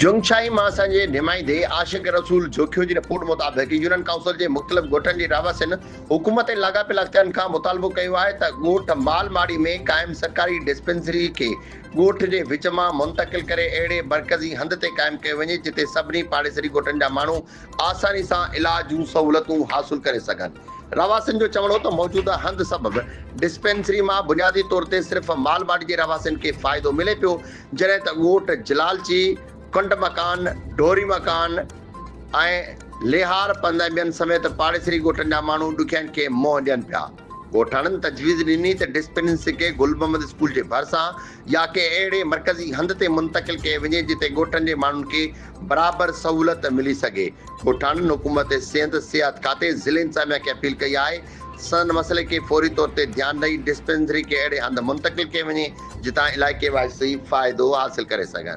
जुंगशाई मां असांजे निमाइंदे आशिक रसूल जोखियो जी रिपोर्ट मुताबिक़ यूनियन काउंसिल जे मुख़्तलिफ़ ॻोठनि जे रहवासियुनि हुकूमत ऐं लाॻापियल अख़्तियारनि खां मुतालबो कयो आहे त ॻोठ मालमाड़ी में क़ाइमु सरकारी डिस्पेंसरी खे ॻोठ जे विच मां मुंतक़िल करे अहिड़े मरकज़ी हंध ते क़ाइमु कयो वञे जिते सभिनी पाड़ेसरी ॻोठनि जा माण्हू आसानी सां इलाज जूं सहूलियतूं हासिल करे सघनि। रहवासियुनि जो चवणो त मौजूदा हंध सबबि डिस्पेंसरी मां बुनियादी तौर ते सिर्फ़ मालमाड़ी जे रहवासियुनि खे फ़ाइदो मिले पियो, जॾहिं त ॻोठ जलालची, कुंड मकान, डोरी मकान ऐं लेहार पंद ॿियनि समेत पाड़ेसरी ॻोठनि जा माण्हू ॾुखियाईनि खे मोह ॾियनि पिया। ॻोठाणनि तजवीज़ ॾिनी त डिस्पेंसरी खे गुल मोहम्मद स्कूल जे भरिसां या के अहिड़े मरकज़ी हंध ते मुंतक़िल कयो वञे जिते ॻोठनि जे माण्हुनि खे बराबरि सहूलियत मिली सघे। ॻोठाणनि हुकूमत सिहत खाते ज़िले इंतिज़ामिया खे अपील कई आहे सन मसइले खे फौरी तौर ते ध्यानु ॾेई डिस्पेंसरी खे अहिड़े हंध मुंतक़िल कयो वञे जितां इलाइक़े वासी फ़ाइदो हासिल करे सघनि।